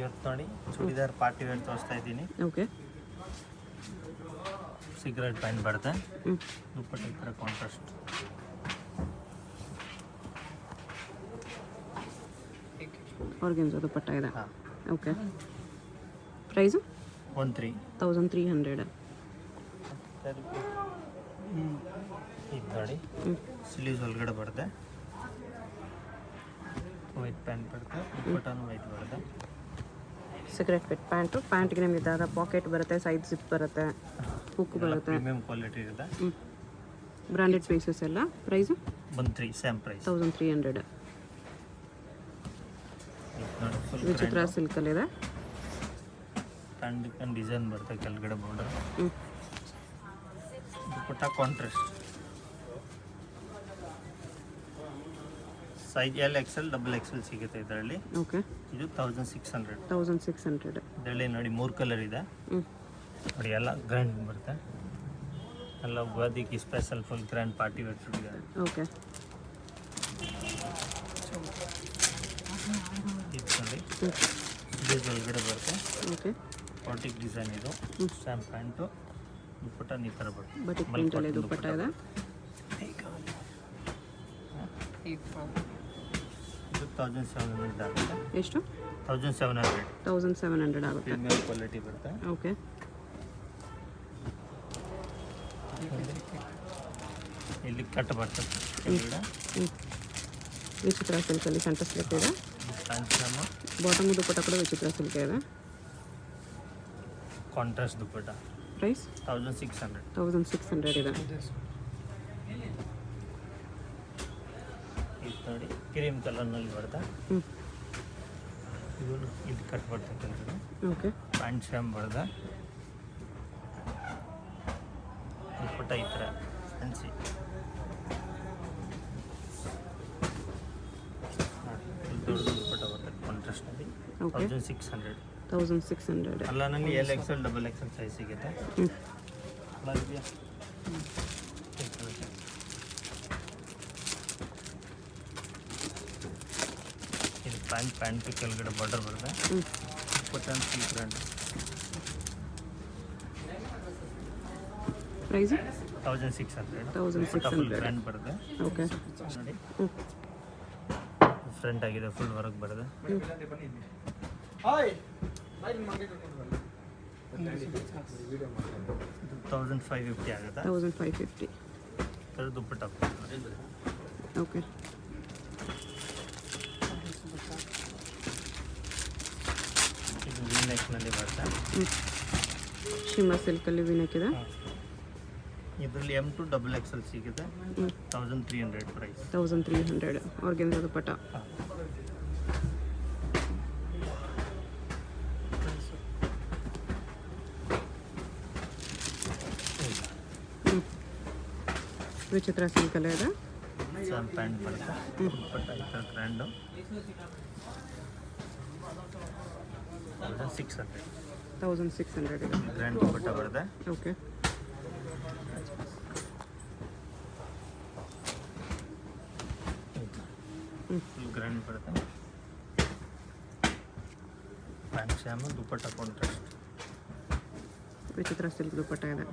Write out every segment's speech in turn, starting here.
ಇವತ್ತು ನೋಡಿ churidar party wear ತೋರಿಸ್ತಾ ಇದ್ದೀನಿ. ಓಕೆ. ಸಿಗರೇಟ್ ಪ್ಯಾಂಟ್ ಬರುತ್ತೆ. ದುಪ್ಪಟ್ಟ ಈ ಥರ ಕಾಂಟ್ರಾಸ್ಟ್. ಆರ್ಗೆನ್ಸಾ ದುಪ್ಪಟ್ಟ ಇದೆ. ಹಾಂ. ಓಕೆ. ಪ್ರೈಸು 1300. ಇದು ನೋಡಿ ಸ್ಲೀವ್ಸ್ ಒಳಗಡೆ ಬರುತ್ತೆ. ವೈಟ್ ಪ್ಯಾಂಟ್ ಬರುತ್ತೆ, ದುಪ್ಪಟ್ಟನೂ ವೈಟ್ ಬರುತ್ತೆ. ಸಿಗರೇಟ್ ಫಿಟ್ ಪ್ಯಾಂಟಿಗೆ ನಿಮಗೆ ದಾರ ಪಾಕೆಟ್ ಬರುತ್ತೆ, ಸೈಡ್ ಜಿಪ್ ಬರುತ್ತೆ, ಹುಕ್ ಬರುತ್ತೆ. ಪ್ರೀಮಿಯಂ ಕ್ವಾಲಿಟಿ ಇರುತ್ತೆ. ಬ್ರಾಂಡೆಡ್ ಪೀಸಸ್ ಎಲ್ಲ. Price 13 same price 1300. ನೋಡಿ ಫುಲ್ ವಿಚಿತ್ರ ಸಿಲ್ಕಲ್ಲಿದೆ. ಪ್ಯಾಂಟ್ ಡಿಸೈನ್ ಬರುತ್ತೆ ಕೆಳಗಡೆ border. Dupatta contrast. Size XL XXL ಸಿಗುತ್ತೆ ಇದರಲ್ಲಿ. ಓಕೆ. ಇದು 1600. 1600. ಇದರಲ್ಲಿ ನೋಡಿ 3 ಕಲರ್ ಇದೆ. ನೋಡಿ ಎಲ್ಲ ಗ್ರ್ಯಾಂಡ್ ಬರುತ್ತೆ. ಎಲ್ಲ ಯುಗಾದಿಗೆ special full grand party wear churidar. Okay. ಇದು ನೋಡಿ ಸ್ಲೀವ್ಸ್ ಒಳಗಡೆ ಬರುತ್ತೆ. ಓಕೆ. ಪಾಟಿಕ್ ಡಿಸೈನ್ ಇದು. ಸ್ಯಾಮ್ ಪ್ಯಾಂಟು ದುಪ್ಪಟ್ಟ ಈ ಥರ ಬರುತ್ತೆ. ಬಟಿಕ್ ಪ್ರಿಂಟಲ್ಲಿ ದುಪ್ಪಟ್ಟ ಇದೆ. ಇದು 1700 ಆಗುತ್ತೆ. ಎಷ್ಟು? 1700. 1700 ಆಗುತ್ತೆ. ಪ್ರೀಮಿಯಂ ಕ್ವಾಲಿಟಿ ಬರುತ್ತೆ. ಓಕೆ. ಇಲ್ಲಿ ಕಟ್ ಬರ್ತದೆ. ವಿಚಿತ್ರ ಸಿಲ್ಕಲ್ಲಿ ಸೆಂಟರ್ ಸಿಲ್ಕ್ ಇದೆ. ಬಾಟಮ್ ದುಪ್ಪಟ್ಟ ಕೂಡ ವಿಚಿತ್ರ ಸಿಲ್ಕ್ ಇದೆ. ಕಾಂಟ್ರಾಸ್ಟ್ ದುಪ್ಪಟ್ಟ. ಪ್ರೈಸ್ 1600. 1600 ಇದೆ. ಇದು ನೋಡಿ ಕ್ರೀಮ್ ಕಲರ್ನಲ್ಲಿ ಬರುತ್ತೆ. ಇದು ಇದು ಕಟ್ ಬರ್ತಕ್ಕಂಥದ್ದು. ಓಕೆ. ಪ್ಯಾಂಟ್ ಶ್ಯಾಮ್ ಬರುತ್ತೆ. ದುಪ್ಪಟ್ಟ ಈ ಥರ ಫ್ಯಾನ್ಸಿ. ದೊಡ್ಡ ದುಪ್ಪಟ್ಟ ಬರುತ್ತೆ ಕಾಂಟ್ರಾಸ್ಟ್ನಲ್ಲಿ. 1600. 1600. ಅಲ್ಲನಲ್ಲಿ XL XXL ಸೈಜ್ ಸಿಗುತ್ತೆ. ಇದು ಪ್ಯಾಂಟ್ ಕೆಳಗಡೆ ಬಾರ್ಡರ್ ಬರುತ್ತೆ. ದುಪ್ಪಟ್ಟ ಸಿಲ್ಕ್ ಬ್ರ್ಯಾಂಡ್. ಪ್ರೈಸ್ 1600. 1600 ಬ್ರ್ಯಾಂಡ್ ಬರುತ್ತೆ. ಓಕೆ. ನೋಡಿ ಫ್ರಂಟ್ ಆಗಿದೆ, ಫುಲ್ ವರ್ಕ್ ಬರುತ್ತೆ. 1550 ಆಗುತ್ತೆ. 1550. ಥರ ದುಪ್ಪಟ್ಟ. ಓಕೆ. ಇದು ವಿ ನೆಕ್ನಲ್ಲಿ ಬರುತ್ತೆ. ಶಿಮಾ ಸಿಲ್ಕಲ್ಲಿ ವಿನೆಕ್ ಇದೆ. ಇದರಲ್ಲಿ M to XXL ಸಿಗುತ್ತೆ. 1300 ಪ್ರೈಸ್. 1300. ಆರ್ಗೆನ್ಸಾ ದುಪ್ಪಟ್ಟ. ವಿಚಿತ್ರ ಸಿಲ್ಕಲ್ಲೇ ಇದೆ. ಸ್ಯಾಮ್ ಪ್ಯಾಂಟ್ ಬರುತ್ತೆ. ದುಪ್ಪಟ್ಟ ಈ ಥರ ಗ್ರ್ಯಾಂಡು. 1600. 1600 ಇದೆ. ಗ್ರ್ಯಾಂಡ್ ದುಪ್ಪಟ್ಟ ಬರುತ್ತೆ. ಓಕೆ. ಫುಲ್ ಗ್ರ್ಯಾಂಡ್ ಬರುತ್ತೆ. ಪ್ಯಾಂಟ್ ಶ್ಯಾಮು ದುಪ್ಪಟ್ಟ ಕಾಂಟ್ರಾಸ್ಟ್. ವಿಚಿತ್ರ ಸಿಲ್ಕ್ ದುಪ್ಪಟ್ಟ ಇದೆ.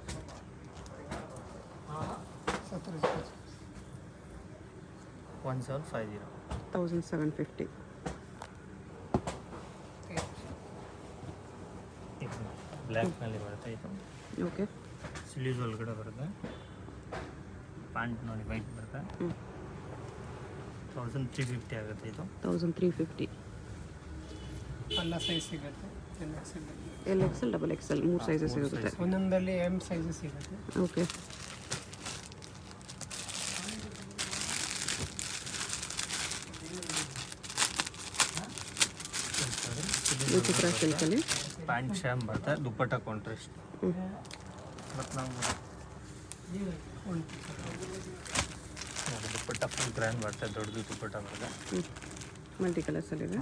1750. 1750. ಬ್ಲ್ಯಾಕ್ನಲ್ಲಿ ಬರುತ್ತೆ ಇದು. ಓಕೆ. ಸ್ಲೀವ್ಸ್ ಒಳಗಡೆ ಬರುತ್ತೆ. ಪ್ಯಾಂಟ್ ನೋಡಿ ವೈಟ್ ಬರುತ್ತೆ. 1350 ಆಗುತ್ತೆ ಇದು. 1350. ಎಲ್ಲ ಸೈಜ್ ಸಿಗುತ್ತೆ. XL XXL 3 ಸೈಜಸ್ ಸಿಗುತ್ತೆ. ಒಂದೊಂದಲ್ಲಿ M ಸೈಜ್ ಸಿಗುತ್ತೆ. ಓಕೆ. ವಿಚಿತ್ರ ಸಿಲ್ಕಲ್ಲಿ ಪ್ಯಾಂಟ್ ಶ್ಯಾಮ್ ಬರುತ್ತೆ. ದುಪ್ಪಟ್ಟ ಕಾಂಟ್ರಾಸ್ಟ್. ಮತ್ತು ನಾವು ದುಪ್ಪಟ್ಟ ಫುಲ್ ಗ್ರ್ಯಾಂಡ್ ಬರುತ್ತೆ. ದೊಡ್ಡದು ದುಪ್ಪಟ್ಟ ಬರುತ್ತೆ. ಮಲ್ಟಿ ಕಲರ್ಸಲ್ಲಿದೆ.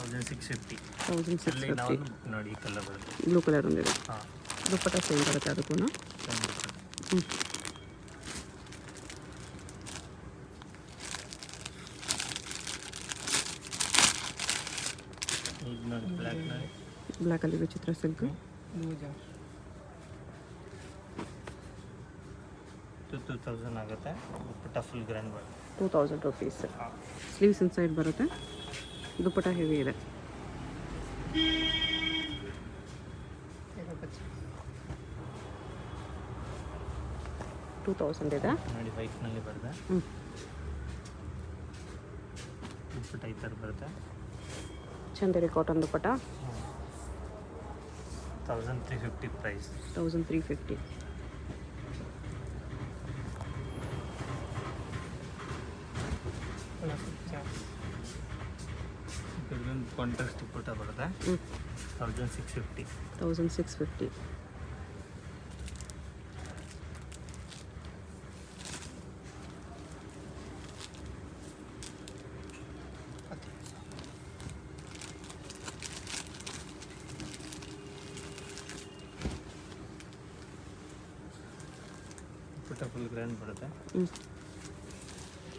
1650. 1650. ನಾವು ನೋಡಿ ಈ ಕಲರ್ ಬರುತ್ತೆ. ಬ್ಲೂ ಕಲರ್ ಒಂದಿದೆ. ಹಾಂ. ದುಪ್ಪಟ್ಟ ಸೇಮ್ ಬರುತ್ತೆ ಅದಕ್ಕೂ. ಈಗ ನೋಡಿ ಬ್ಲ್ಯಾಕ್ನಲ್ಲಿ ನೋಡಿ ಬ್ಲ್ಯಾಕಲ್ಲಿ ವಿಚಿತ್ರ ಸಿಲ್ಕ್. ಲೂಜ 2000 ಆಗುತ್ತೆ. ದುಪ್ಪಟ್ಟ ಫುಲ್ ಗ್ರ್ಯಾಂಡ್ ಬರುತ್ತೆ. 2000 ರುಪೀಸ್. ಸ್ಲೀವ್ಸ್ ಇನ್ಸೈಡ್ ಬರುತ್ತೆ. ದುಪ್ಪಟ್ಟ ಹೆವಿ ಇದೆ. 2000 ಇದೆ. ನೋಡಿ ವೈಟ್ನಲ್ಲಿ ಬರುತ್ತೆ. ಹ್ಞೂ ದುಪ್ಪಟ್ಟ ಈ ಥರ ಬರುತ್ತೆ. ಚಂದೇರಿ ಕಾಟನ್ ದುಪ್ಪಟ್ಟ 1350 ಪ್ರೈಸ್. 1350. ಇದೊಂದು ಕಾಂಟ್ರಾಸ್ಟ್ ದುಪ್ಪಟ್ಟ ಬರುತ್ತೆ. ಹ್ಞೂ 1650. 1650. ದುಪ್ಪಟ್ಟ ಫುಲ್ ಗ್ರ್ಯಾಂಡ್ ಬರುತ್ತೆ. ಹ್ಞೂ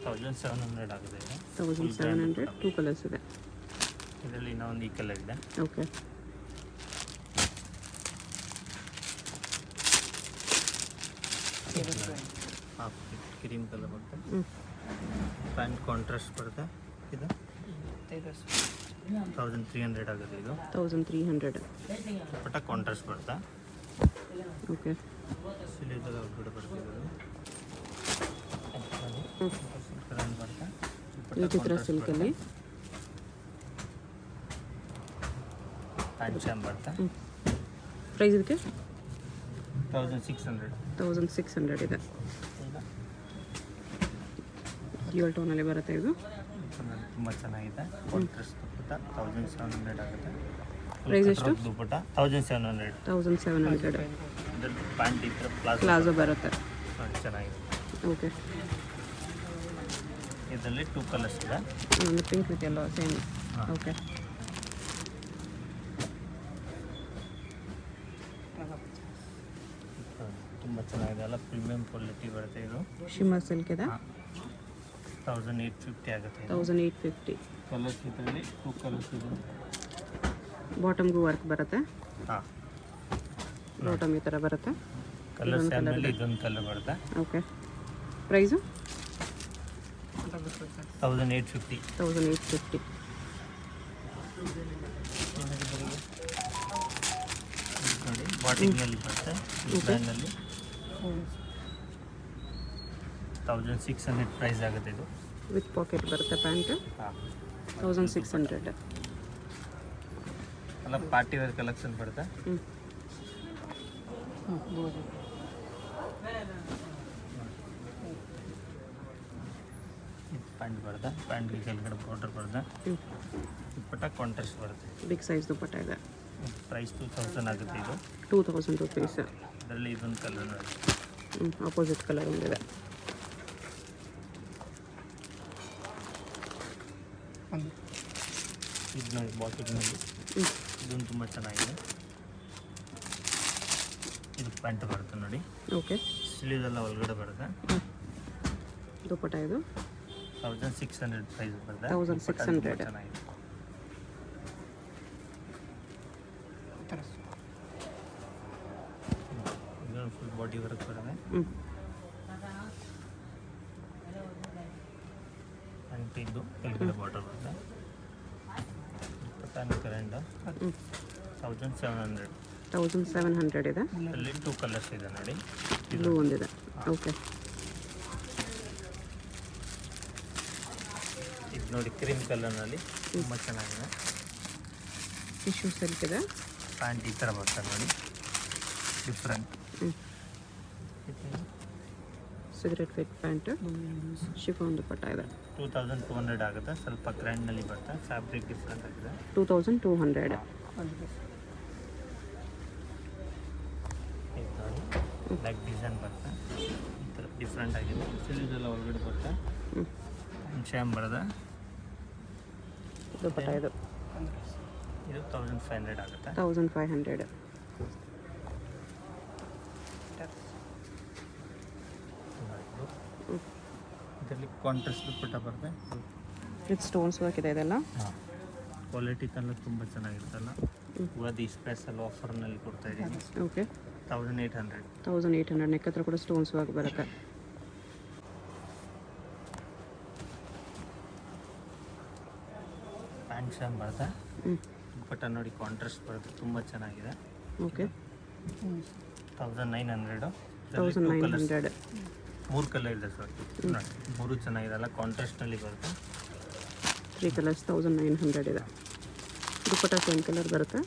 1700 ಆಗುತ್ತೆ ಇದು. 1700. 2 ಕಲರ್ಸ್ ಇದೆ. ಇದರಲ್ಲಿ ಇನ್ನೊಂದು ಈ ಕಲರ್ ಇದೆ. ಓಕೆ. ಹಾಫ್ ಕ್ರೀಮ್ ಕಲರ್ ಬರುತ್ತೆ. ಹ್ಞೂ ಪ್ಯಾಂಟ್ ಕಾಂಟ್ರಾಸ್ಟ್ ಬರುತ್ತೆ. ಇದು 1300 ಆಗುತ್ತೆ ಇದು. 1300. ದುಪ್ಪಟ್ಟ ಕಾಂಟ್ರಾಸ್ಟ್ ಬರುತ್ತೆ. ಓಕೆ. ಸಿಲಿದೆಲ್ಲ ಹೊರಗಡೆ ಬರುತ್ತೆ ಇದು. ಹ್ಞೂ ಗ್ರ್ಯಾಂಡ್ ಬರುತ್ತೆ. ವಿಚಿತ್ರ ಸಿಲ್ಕಲ್ಲಿ. ಪ್ಯಾಂಟ್ ಶ್ಯಾಮ್ ಬರುತ್ತೆ. ಹ್ಞೂ ಪ್ರೈಸ್ ಇದಕ್ಕೆ 1600. 1600 ಇದೆ. ಡ್ಯೂಯಲ್ ಟೋನಲ್ಲಿ ಬರುತ್ತೆ ಇದು. ತುಂಬ ಚೆನ್ನಾಗಿದೆ. ಕಾಂಟ್ರಾಸ್ಟ್ ದುಪ್ಪಟ್ಟ 1700 ಆಗುತ್ತೆ. ಪ್ರೈಸ್ ಎಷ್ಟು? ದುಪ್ಪಟ್ಟ 1700. 1700. ಇದರಲ್ಲಿ ಪ್ಯಾಂಟ್ ಈ ಥರ ಪ್ಲಾಜೋ ಬರುತ್ತೆ. ಚೆನ್ನಾಗಿದೆ. ಓಕೆ. ಇದರಲ್ಲಿ 2 ಕಲರ್ಸ್ ಇದೆ. ಒಂದು pink with yellow same. Okay. ತುಂಬ ಚೆನ್ನಾಗಿದೆ. ಎಲ್ಲ ಪ್ರೀಮಿಯಂ ಕ್ವಾಲಿಟಿ ಬರುತ್ತೆ ಇದು. ಶಿಮ್ಮರ್ ಸಿಲ್ಕ್ ಇದೆ. 1850 ಆಗುತ್ತೆ ಇದು. 1850. ಕಲರ್ಸ್ ಇದರಲ್ಲಿ 2 ಕಲರ್ಸ್ ಇದೆ. ಬಾಟಮ್ಗೂ ವರ್ಕ್ ಬರುತ್ತೆ. ಹಾಂ ಬಾಟಮ್ ಈ ಥರ ಬರುತ್ತೆ. ಕಲರ್ ಸ್ಯಾಮ್ನಲ್ಲಿ ಇದೊಂದು ಕಲರ್ ಬರುತ್ತೆ. ಓಕೆ. ಪ್ರೈಸು 1850. 1850. ನೋಡಿ ಬಾಟಿಂಗಲ್ಲಿ ಬರುತ್ತೆ. ಈ ಬ್ರ್ಯಾಂಡಲ್ಲಿ 1600 ಪ್ರೈಸ್ ಆಗುತ್ತೆ ಇದು. ವಿತ್ ಪಾಕೆಟ್ ಬರುತ್ತೆ ಪ್ಯಾಂಟು. ಹಾಂ 1600. ಎಲ್ಲ ಪಾರ್ಟಿ ವೇರ್ ಕಲೆಕ್ಷನ್ ಬರುತ್ತೆ. ಹ್ಞೂ ಪ್ಯಾಂಟ್ ಬರುತ್ತೆ. ಪ್ಯಾಂಟ್ಗೆ ಕೆಳಗಡೆ ಬಾರ್ಡರ್ ಬರುತ್ತೆ. ಹ್ಞೂ ದುಪ್ಪಟ್ಟ ಕಾಂಟ್ರಾಸ್ಟ್ ಬರುತ್ತೆ. ಬಿಗ್ ಸೈಜ್ ದುಪ್ಪಟ್ಟ ಇದೆ. ಪ್ರೈಸ್ 2000 ಆಗುತ್ತೆ ಇದು. 2000 ರುಪೀಸ್. ಇದರಲ್ಲಿ ಇದೊಂದು ಕಲರ್ ನೋಡಿ. ಆಪೋಸಿಟ್ ಕಲರ್ ಒಂದಿದೆ. ಇದು ನೋಡಿ ಬಾಟಿಲ್ನಲ್ಲಿ. ಹ್ಞೂ ಇದೊಂದು ತುಂಬ ಚೆನ್ನಾಗಿದೆ. ಇದು ಪ್ಯಾಂಟ್ ಬರುತ್ತೆ ನೋಡಿ. ಓಕೆ. ಸ್ಲೀವ್ ಎಲ್ಲ ಒಳಗಡೆ ಬರುತ್ತೆ. ದುಪ್ಪಟ್ಟ ಇದು 1600 ಪ್ರೈಸ್ ಬರುತ್ತೆ. 1600. ಚೆನ್ನಾಗಿದೆ. ಇದು ಫುಲ್ ಬಾಡಿ ವರ್ಕ್ ಬರುತ್ತೆ. ಹ್ಞೂ ಪ್ಯಾಂಟ್ ಇದ್ದು ಕೆಳಗಡೆ ಬಾರ್ಡರ್ ಬರುತ್ತೆ. ದುಪ್ಪಟ್ಟ ಕರೆಂಟ್ ಹ್ಞೂ 1700. 1700 ಇದೆ. ಅಲ್ಲಿ 2 ಕಲರ್ಸ್ ಇದೆ ನೋಡಿ. ಬ್ಲೂ ಒಂದಿದೆ. ಓಕೆ. ಇದು ನೋಡಿ ಕ್ರೀಮ್ ಕಲರ್ನಲ್ಲಿ ತುಂಬ ಚೆನ್ನಾಗಿದೆ. ಟಿಶ್ಯೂ ಸಿಲ್ಕ್ ಇದೆ. ಪ್ಯಾಂಟ್ ಈ ಥರ ಬರ್ತದೆ ನೋಡಿ. ಡಿಫ್ರೆಂಟ್. ಹ್ಞೂ ಸಿಗರೇಟ್ ಫಿಟ್ ಪ್ಯಾಂಟು. ಶಿಫಾನ್ ದುಪ್ಪಟ್ಟ ಇದೆ. 2200 ಆಗುತ್ತೆ. ಸ್ವಲ್ಪ ಗ್ರ್ಯಾಂಡ್ನಲ್ಲಿ ಬರುತ್ತೆ. ಫ್ಯಾಬ್ರಿಕ್ ಡಿಫ್ರೆಂಟ್ ಆಗಿದೆ. 2200. ಇದು ನೋಡಿ ಬ್ಲ್ಯಾಕ್ ಡಿಸೈನ್ ಬರುತ್ತೆ. ಈ ಥರ ಡಿಫ್ರೆಂಟ್ ಆಗಿದೆ. ಸಿಲೀಸ್ ಎಲ್ಲ ಒಳಗಡೆ ಬರುತ್ತೆ. ಹ್ಞೂ ಶ್ಯಾಮ್ ಬರುತ್ತೆ. ದುಪ್ಪಟ್ಟ ಇದು ಇದು 1500 ಆಗುತ್ತೆ. 1500. ಇದರಲ್ಲಿ ಕಾಂಟ್ರಾಸ್ಟ್ ದುಪ್ಪಟ್ಟ ಬರುತ್ತೆ. ವಿತ್ ಸ್ಟೋನ್ಸ್ ವರ್ಕ್ ಇದೆ ಇದೆಲ್ಲ. ಹಾಂ ಕ್ವಾಲಿಟಿ ಎಲ್ಲ ತುಂಬ ಚೆನ್ನಾಗಿರುತ್ತಲ್ಲ. ಯುಗಾದಿ ಸ್ಪೆಷಲ್ ಆಫರ್ನಲ್ಲಿ ಕೊಡ್ತಾ ಇದ್ದೀನಿ. ಓಕೆ 1800. 1800 ನೆಕ್ ಹತ್ರ ಕೂಡ ಸ್ಟೋನ್ಸ್ ವರ್ಕ್ ಬರುತ್ತೆ. ಪ್ಯಾಂಟ್ ಶಾಮ್ ಬರುತ್ತೆ. ಹ್ಞೂ ದುಪ್ಪಟ್ಟ ನೋಡಿ ಕಾಂಟ್ರಾಸ್ಟ್ ಬರುತ್ತೆ, ತುಂಬ ಚೆನ್ನಾಗಿದೆ. ಓಕೆ 1900. 1900. 3 ಕಲರ್ ಇದೆ ಸರ್, ನೋಡಿ 3 ಚೆನ್ನಾಗಿರಲ್ಲ, ಕಾಂಟ್ರಾಸ್ಟ್ನಲ್ಲಿ ಬರುತ್ತೆ. 3 ಕಲರ್ಸ್ 1900 ಇದೆ. ದುಪ್ಪಟ್ಟ ಸೇಮ್ ಕಲರ್ ಬರುತ್ತೆ.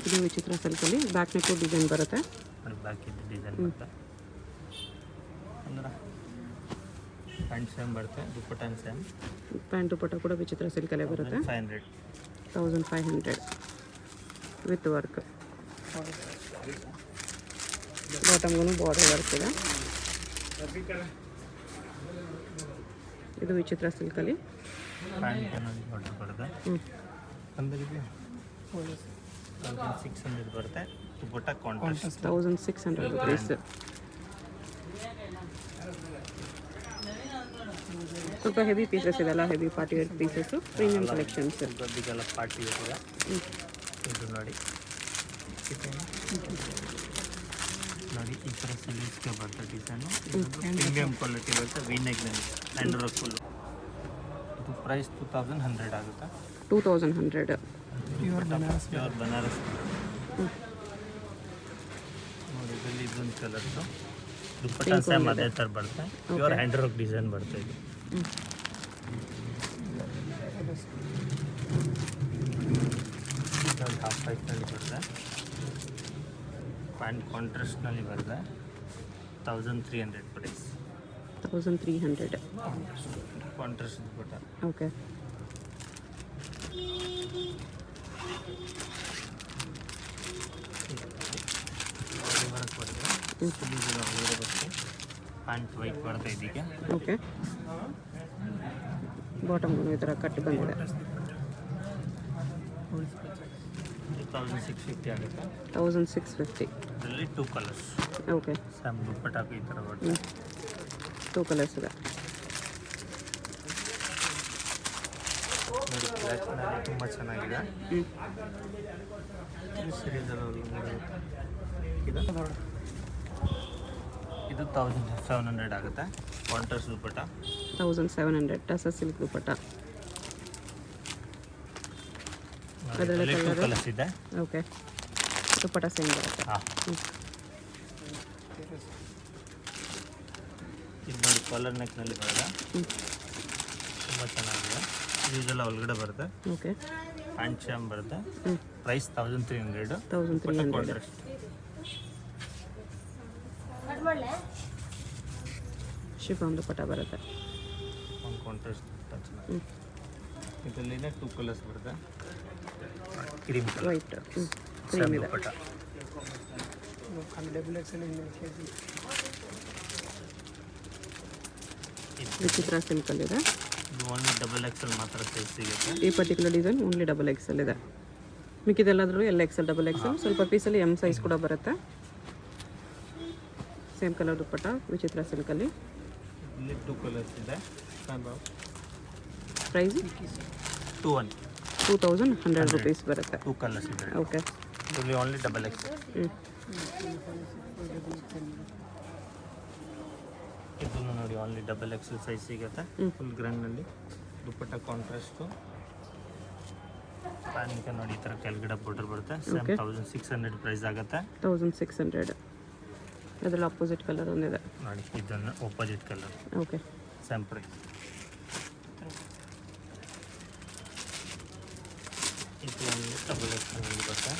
ಇದು ವಿಚಿತ್ರ ಸಿಲ್ಕಲ್ಲಿ ಬ್ಯಾಕ್ ನೆಕ್ಕು ಡಿಸೈನ್ ಬರುತ್ತೆ. ನೋಡಿ ಬ್ಯಾಕ್ ಇದ್ದು ಡಿಸೈನ್ ಬರುತ್ತೆ. ಅಂದ್ರೆ ಪ್ಯಾಂಟ್ ಸೇಮ್ ಬರುತ್ತೆ, ದುಪ್ಪಟ್ಟ ಸೇಮ್. ಪ್ಯಾಂಟ್ ದುಪ್ಪಟ್ಟ ಕೂಡ ವಿಚಿತ್ರ ಸಿಲ್ಕಲ್ಲೇ ಬರುತ್ತೆ. 500. 1500 ವಿತ್ ವರ್ಕ್. ಬಾಟಮ್ಗೂ ಬಾರ್ಡರ್ ವರ್ಕ್ ಇದೆ. ಇದು ವಿಚಿತ್ರ ಸಿಲ್ಕಲ್ಲಿ. ಪ್ಯಾಂಟ್ ನೋಡಿ ಬಾರ್ಡರ್ ಬರುತ್ತೆ. ಅಂದರೆ ಇದು 1600 ಬರುತ್ತೆ. Dupatta contrast 1600 rupees. ಸ್ವಲ್ಪ ಹೆವಿ ಪೀಸಸ್ ಇದೆಲ್ಲ, heavy party wear pieces, premium collections. ಗದ್ದಿಗೆಲ್ಲ ಪಾರ್ಟಿ ಇದೆ. ಇದು ನೋಡಿ ನೋಡಿ ಈ ಥರ ಸಿಲೀಸ್ಗೆ ಬರುತ್ತೆ ಡಿಸೈನು. ಪ್ರೀಮಿಯಂ ಕ್ವಾಲಿಟಿ ಬರುತ್ತೆ, ವಿನೆಗ್ನಲ್ಲಿ ಹ್ಯಾಂಡ್ ಫುಲ್ಲು. ಇದು ಪ್ರೈಸ್ 2100 ಆಗುತ್ತೆ. 2100. ಪ್ಯೂರ್ ಬನಾರಸ್ ನೋಡಿ. ಇದರಲ್ಲಿ ಇದೊಂದು ಕಲರ್ಸು ದುಪ್ಪಟ್ಟ ಸೇಮ್ ಅದೇ ಥರ ಬರುತ್ತೆ. ಪ್ಯೂರ್ ಹ್ಯಾಂಡ್ ವರ್ಕ್ ಡಿಸೈನ್ ಬರುತ್ತೆ ಇದು. ಇದೊಂದು ಹಾಫ್ ವೈಟ್ನಲ್ಲಿ ಬರುತ್ತೆ. ಪ್ಯಾಂಟ್ ಕಾಂಟ್ರಾಸ್ಟ್ನಲ್ಲಿ ಬರುತ್ತೆ. 1300 ಪ್ರೈಸ್. 1300. ಕಾಂಟ್ರಾಸ್ಟ್ ದುಪ್ಪಟ್ಟ. ಓಕೆ ಬರುತ್ತೆ. ಪ್ಯಾಂಟ್ ವೈಟ್ ಬರುತ್ತೆ ಇದಕ್ಕೆ. ಓಕೆ ಬಾಟಮ್ಗೂ ಈ ಥರ ಕಟ್ ಬಂದಿದೆ. 1650 ಆಗುತ್ತೆ. 1650. ಇದರಲ್ಲಿ 2 ಕಲರ್ಸ್. ಓಕೆ ಸ್ಯಾಮ್ ದುಪ್ಪಟ್ಟಾಕು ಈ ಥರ ಬರುತ್ತೆ. 2 ಕಲರ್ಸ್ ಇದೆ. ನೋಡಿ ಬ್ಲ್ಯಾಕ್ನಲ್ಲಿ ತುಂಬ ಚೆನ್ನಾಗಿದೆ. ಇದು 1700 ಆಗುತ್ತೆ. ಕಾಂಟ್ರಾಸ್ಟ್ ದುಪ್ಪಟ್ಟ 1700. ಟಸರ್ ಸಿಲ್ಕ್ ದುಪ್ಪಟ್ಟ. ಅದರಲ್ಲಿ 2 ಕಲರ್ಸ್ ಇದೆ. ಓಕೆ ದುಪ್ಪಟ್ಟ ಸೇಮ್ ಬರುತ್ತೆ. ಹಾಂ ಇದು ನೋಡಿ ಕಾಲರ್ ನೆಕ್ನಲ್ಲಿ ಬರುತ್ತೆ. ತುಂಬ ಚೆನ್ನಾಗಿದೆ. ಇದೆಲ್ಲ ಒಳಗಡೆ ಬರುತ್ತೆ. ಓಕೆ ಪ್ಯಾಂಟ್ ಶಾಮ್ ಬರುತ್ತೆ. ಪ್ರೈಸ್ 1300. 1300. ಶಿಫಾನ್ ದುಪ್ಪಟ್ಟ ಬರುತ್ತೆ. ಒಂದು ಕಾಂಟ್ರಾಸ್ಟ್ ಚೆನ್ನಾಗಿ. ಇದರಲ್ಲಿನೇ 2 ಕಲರ್ಸ್ ಬರುತ್ತೆ. Cream colour white same cream ಇದೆ. ದುಪ್ಪಟ್ಟ. Double XL KG. ವಿಚಿತ್ರ ಸಿಲ್ಕಲ್ಲಿದೆ. ಇದು ಓನ್ಲಿ ಡಬಲ್ ಎಕ್ಸೆಲ್ ಮಾತ್ರ ಸೈಜ್ ಸಿಗುತ್ತೆ. ಈ particular design only double XL ಇದೆ. ಮಿಕ್ಕಿದೆಲ್ಲಾದರೂ XL, ಡಬಲ್ XL. ಸ್ವಲ್ಪ ಪೀಸಲ್ಲಿ M ಸೈಜ್ ಕೂಡ ಬರುತ್ತೆ. ಸೇಮ್ ಕಲರ್ ದುಪ್ಪಟ್ಟ ವಿಚಿತ್ರ ಸಿಲ್ಕಲ್ಲಿ. ಇಲ್ಲಿ 2 ಕಲರ್ಸ್ ಇದೆ. ಪ್ರೈಸ್ 2100 ರುಪೀಸ್ ಬರುತ್ತೆ. 2 ಕಲರ್ಸ್ ಇದೆ. ಓಕೆ ಇದರಲ್ಲಿ ಓನ್ಲಿ ಡಬಲ್ ಎಕ್ಸೆಲ್. ಇದನ್ನು ನೋಡಿ ಓನ್ಲಿ ಡಬಲ್ ಎಕ್ಸೆಲ್ ಸೈಜ್ ಸಿಗುತ್ತೆ. ಫುಲ್ ಗ್ರ್ಯಾಂಡ್ನಲ್ಲಿ ದುಪ್ಪಟ್ಟ ಕಾಂಟ್ರಾಸ್ಟು. ಪ್ಯಾನಿಗೆ ನೋಡಿ ಈ ಥರ ಕೆಳಗಡೆ ಬಾರ್ಡರ್ ಬರುತ್ತೆ. ಸೇಮ್ 1600 ಪ್ರೈಸ್ ಆಗುತ್ತೆ. 1600. ಅದರಲ್ಲಿ ಅಪೋಸಿಟ್ ಕಲರ್ ಒಂದಿದೆ ನೋಡಿ, ಇದನ್ನು opposite colour. Okay same price. ಇದು ಒಂದು ಡಬಲ್ ಎಕ್ಸೆಲ್ ಬರುತ್ತೆ.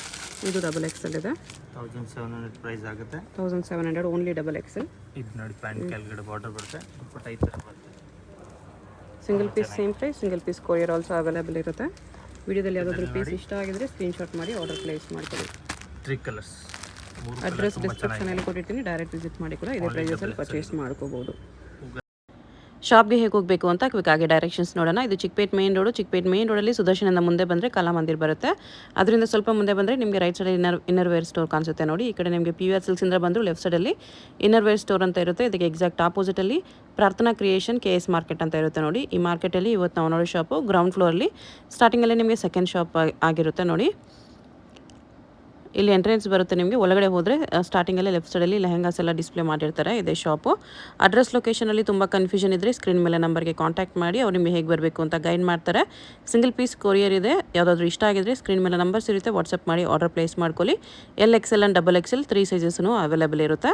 ಇದು ಡಬಲ್ XL ಇದೆ. 1700 ಪ್ರೈಸ್ ಆಗುತ್ತೆ. 1700 ಓನ್ಲಿ ಡಬಲ್ XL. ಇದು ನೋಡಿ ಪ್ಯಾಂಟ್ ಕೆಳಗಡೆ ಬಾರ್ಡರ್ ಬರುತ್ತೆ. ದುಪ್ಪಟ್ಟ ಈ ಥರ ಬರುತ್ತೆ. Single piece same price. Single piece courier also available ಇರುತ್ತೆ. ವಿಡಿಯೋದಲ್ಲಿ ಯಾವುದಾದ್ರೂ ಪೀಸ್ ಇಷ್ಟ ಆಗಿದ್ರೆ ಸ್ಕ್ರೀನ್ಶಾಟ್ ಮಾಡಿ ಆರ್ಡರ್ ಪ್ಲೇಸ್ ಮಾಡ್ಕೊಳ್ಳಿ. 3 ಕಲರ್ಸ್. ಅಡ್ರೆಸ್ ಡಿಸ್ಕ್ರಿಪ್ಷನಲ್ಲಿ ಕೊಟ್ಟಿರ್ತೀನಿ. ಡೈರೆಕ್ಟ್ ವಿಸಿಟ್ ಮಾಡಿ ಕೂಡ ಇದೇ ಪ್ರೈಸಲ್ಲಿ ಪರ್ಚೇಸ್ ಮಾಡ್ಕೋಬೋದು. ಶಾಪ್ಗೆ ಹೇಗೆ ಹೋಗಬೇಕು ಅಂತ ಕ್ವಿಕ್ಕಾಗಿ ಡೈರೆಕ್ಷನ್ಸ್ ನೋಡೋಣ. ಇದು Chickpet main road. Chickpet main ರೋಡಲ್ಲಿ ಸುದರ್ಶನದಿಂದ ಮುಂದೆ ಬಂದರೆ ಕಲಾಮಂದಿರ್ ಬರುತ್ತೆ. ಅದರಿಂದ ಸ್ವಲ್ಪ ಮುಂದೆ ಬಂದರೆ ನಿಮಗೆ ರೈಟ್ ಸೈಡಲ್ಲಿ ಇನ್ನರ್ ವೇರ್ ಸ್ಟೋರ್ ಕಾಣಿಸುತ್ತೆ ನೋಡಿ. ಈ ಕಡೆ ನಿಮಗೆ PVR ಸಿಲ್ಕ್ಸಿಂದ ಬಂದರೂ ಲೆಫ್ಟ್ ಸೈಡಲ್ಲಿ ಇನ್ನರ್ ವೇರ್ ಸ್ಟೋರ್ ಅಂತ ಇರುತ್ತೆ. ಇದಕ್ಕೆ ಎಕ್ಸಾಕ್ಟ್ ಆಪೋಸಿಟಲ್ಲಿ ಪ್ರಾರ್ಥನಾ ಕ್ರಿಯೇಷನ್ KS ಮಾರ್ಕೆಟ್ ಅಂತ ಇರುತ್ತೆ ನೋಡಿ. ಈ ಮಾರ್ಕೆಟಲ್ಲಿ ಇವತ್ತು ನಾವು ನೋಡೋ ಶಾಪು ಗ್ರೌಂಡ್ ಫ್ಲೋರಲ್ಲಿ ಸ್ಟಾರ್ಟಿಂಗಲ್ಲೇ ನಿಮಗೆ ಸೆಕೆಂಡ್ ಶಾಪ್ ಆಗಿರುತ್ತೆ ನೋಡಿ. ಇಲ್ಲಿ ಎಂಟ್ರೆನ್ಸ್ ಬರುತ್ತೆ ನಿಮಗೆ. ಒಳಗಡೆ ಹೋದರೆ ಸ್ಟಾರ್ಟಿಂಗಲ್ಲೇ ಲೆಫ್ಟ್ ಸೈಡಲ್ಲಿ ಲೆಹಂಗಾಸ್ ಎಲ್ಲ ಡಿಸ್ಪ್ಲೇ ಮಾಡಿರ್ತಾರೆ. ಇದೇ ಶಾಪು. ಅಡ್ರೆಸ್ ಲೊಕೇಶನಲ್ಲಿ ತುಂಬ ಕನ್ಫ್ಯೂಷನ್ ಇದ್ದರೆ ಸ್ಕ್ರೀನ್ ಮೇಲೆ ನಂಬರ್ಗೆ ಕಾಂಟ್ಯಾಕ್ಟ್ ಮಾಡಿ ಅವ್ರು ನಿಮಗೆ ಹೇಗೆ ಬರಬೇಕು ಅಂತ ಗೈಡ್ ಮಾಡ್ತಾರೆ. ಸಿಂಗಲ್ ಪೀಸ್ ಕೊರಿಯರ್ ಇದೆ. ಯಾವುದಾದ್ರೂ ಇಷ್ಟ ಆಗಿದ್ರೆ ಸ್ಕ್ರೀನ್ ಮೇಲೆ ನಂಬರ್ಸ್ ಇರುತ್ತೆ, ವಾಟ್ಸಪ್ ಮಾಡಿ ಆರ್ಡರ್ ಪ್ಲೇಸ್ ಮಾಡ್ಕೊಳ್ಳಿ. LXL ಆ್ಯಂಡ್ XXL 3 ಸೈಜಸ್ಸೂ ಅವೈಲೇಬಲ್ ಇರುತ್ತೆ.